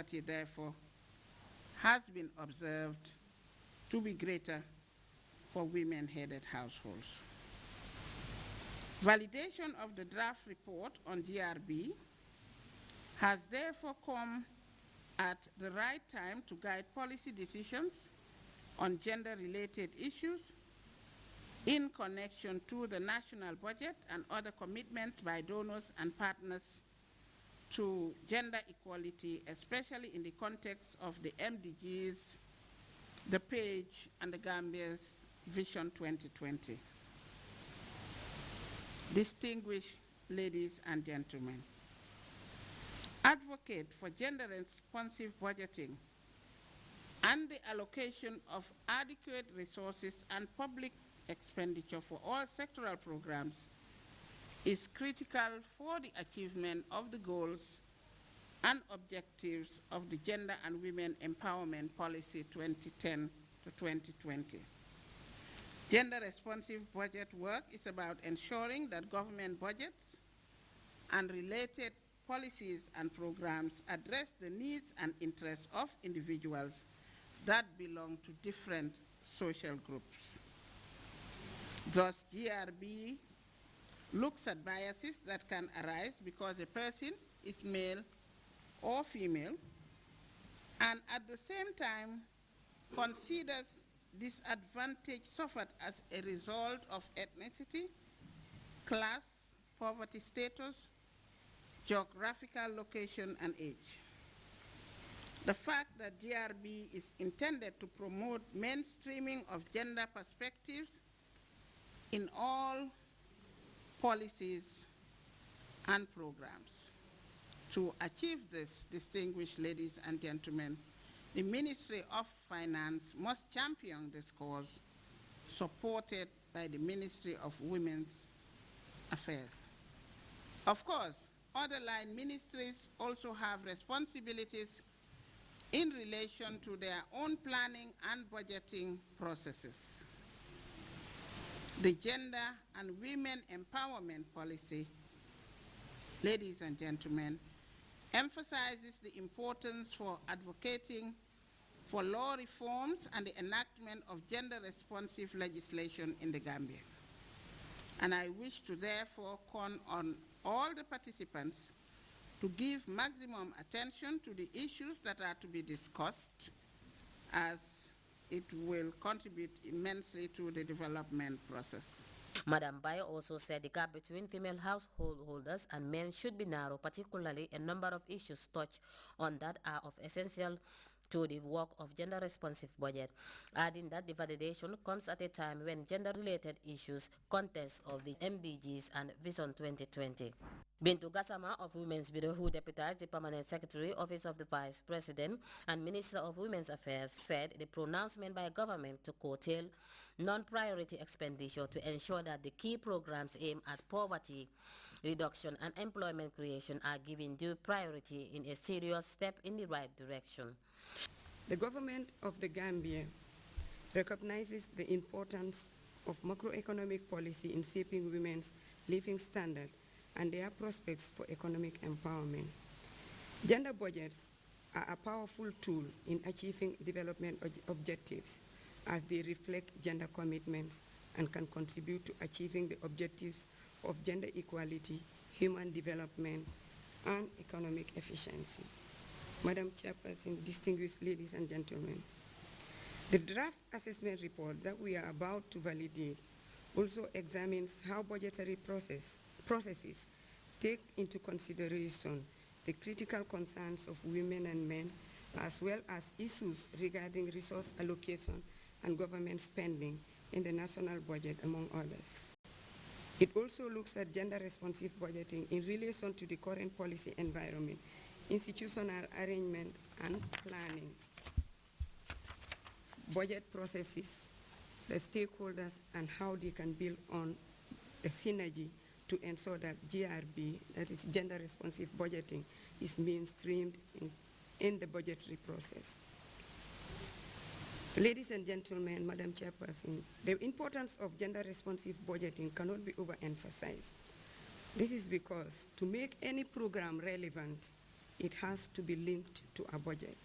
poverty, therefore, has been observed to be greater for women-headed households. Validation of the draft report on GRB has therefore come at the right time to guide policy decisions on gender-related issues in connection to the national budget and other commitments by donors and partners to gender equality, especially in the context of the MDGs, the page, and the Gambia's Vision 2020. Distinguished ladies and gentlemen, advocate for gender-responsive budgeting and the allocation of adequate resources and public expenditure for all sectoral programs is critical for the achievement of the goals and objectives of the Gender and Women Empowerment Policy 2010 to 2020. Gender-responsive budget work is about ensuring that government budgets and related policies and programs address the needs and interests of individuals that belong to different social groups. Thus, GRB looks at biases that can arise because a person is male or female, and at the same time considers disadvantage suffered as a result of ethnicity, class, poverty status, geographical location, and age. The fact that GRB is intended to promote mainstreaming of gender perspectives in all policies and programs. To achieve this, distinguished ladies and gentlemen, the Ministry of Finance must champion this cause, supported by the Ministry of Women's Affairs. Of course, other line ministries also have responsibilities in relation to their own planning and budgeting processes. The Gender and Women Empowerment Policy, ladies and gentlemen, emphasizes the importance for advocating for law reforms and the enactment of gender-responsive legislation in the Gambia. And I wish to therefore call on all the participants to give maximum attention to the issues that are to be discussed, as it will contribute immensely to the development process. Madam Bayo also said the gap between female household holders and men should be narrow, particularly a number of issues touched on that are of essential to the work of gender-responsive budget, adding that the validation comes at a time when gender-related issues contest of the MDGs and Vision 2020. Bintu Gassama of Women's Bureau, who deputized the Permanent Secretary, Office of the Vice President and Minister of Women's Affairs, said the pronouncement by government to curtail non-priority expenditure to ensure that the key programs aimed at poverty reduction and employment creation are given due priority in a serious step in the right direction. The government of the Gambia recognizes the importance of macroeconomic policy in shaping women's living standard and their prospects for economic empowerment. Gender budgets are a powerful tool in achieving development objectives, as they reflect gender commitments and can contribute to achieving the objectives of gender equality, human development, and economic efficiency. Madam Chairperson, distinguished ladies and gentlemen, the draft assessment report that we are about to validate also examines how budgetary processes take into consideration the critical concerns of women and men, as well as issues regarding resource allocation and government spending in the national budget, among others. It also looks at gender-responsive budgeting in relation to the current policy environment, institutional arrangement and planning, budget processes, the stakeholders, and how they can build on a synergy to ensure that GRB, that is gender-responsive budgeting, is mainstreamed in the budgetary process. Ladies and gentlemen, Madam Chairperson, the importance of gender-responsive budgeting cannot be overemphasized. This is because to make any program relevant, it has to be linked to a budget.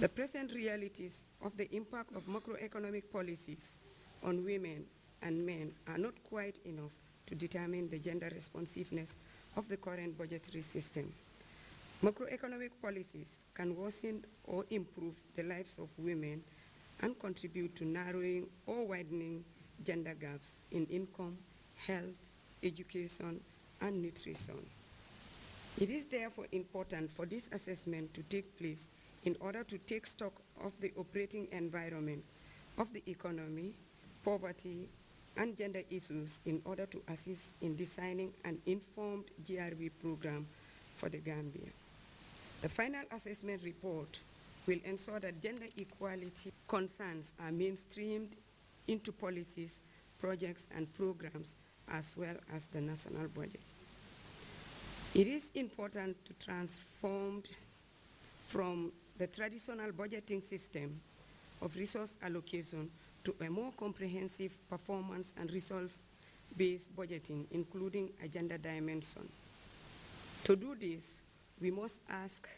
The present realities of the impact of macroeconomic policies on women and men are not quite enough to determine the gender responsiveness of the current budgetary system. Macroeconomic policies can worsen or improve the lives of women and contribute to narrowing or widening gender gaps in income, health, education, and nutrition. It is therefore important for this assessment to take place in order to take stock of the operating environment of the economy, poverty, and gender issues in order to assist in designing an informed GRB program for the Gambia. The final assessment report will ensure that gender equality concerns are mainstreamed into policies, projects, and programs, as well as the national budget. It is important to transform from the traditional budgeting system of resource allocation to a more comprehensive performance and results-based budgeting, including a gender dimension. To do this, we must ask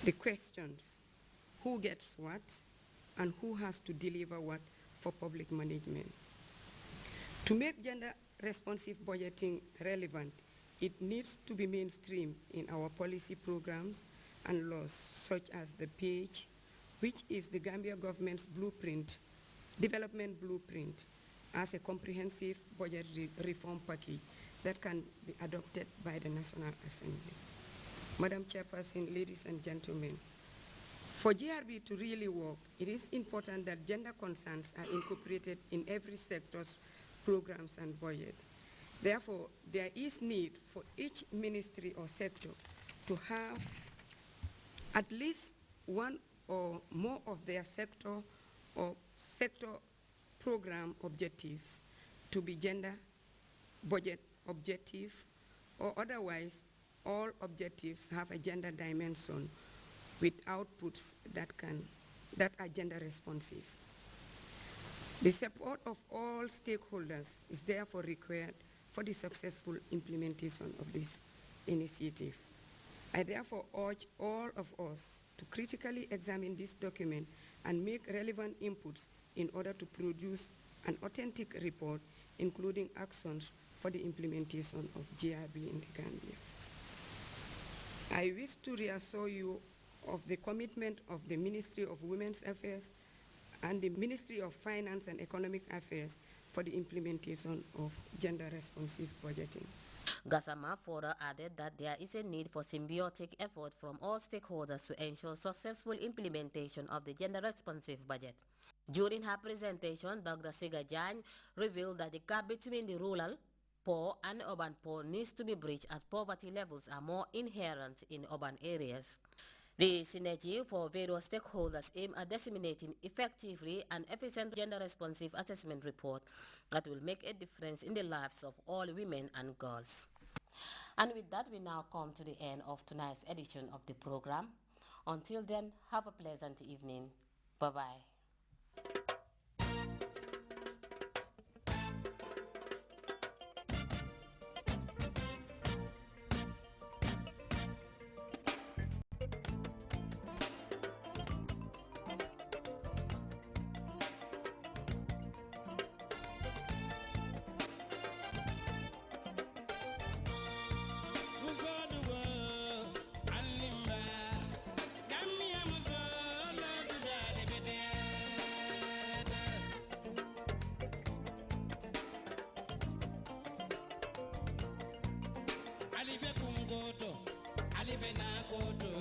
the questions: who gets what and who has to deliver what for public management? To make gender-responsive budgeting relevant, it needs to be mainstreamed in our policy programs and laws, such as the PAGE, which is the Gambia government's blueprint, development blueprint, as a comprehensive budget reform package that can be adopted by the National Assembly. Madam Chairperson, ladies and gentlemen, for GRB to really work, it is important that gender concerns are incorporated in every sector's programs and budget. Therefore, there is need for each ministry or sector to have at least one or more of their sector or sector program objectives to be gender budget objective, or otherwise all objectives have a gender dimension with outputs that are gender responsive. The support of all stakeholders is therefore required for the successful implementation of this initiative. I therefore urge all of us to critically examine this document and make relevant inputs in order to produce an authentic report, including actions for the implementation of GRB in the Gambia. I wish to reassure you of the commitment of the Ministry of Women's Affairs and the Ministry of Finance and Economic Affairs for the implementation of gender-responsive budgeting. Gassama further added that there is a need for symbiotic effort from all stakeholders to ensure successful implementation of the gender-responsive budget. During her presentation, Dr. Siga Jan revealed that the gap between the rural poor and urban poor needs to be bridged as poverty levels are more inherent in urban areas. The synergy for various stakeholders aim at disseminating effectively an efficient gender-responsive assessment report that will make a difference in the lives of all women and girls. And with that, we now come to the end of tonight's edition of the program. Until then, have a pleasant evening. Bye-bye. Alibe kumgoto, alibe na goto.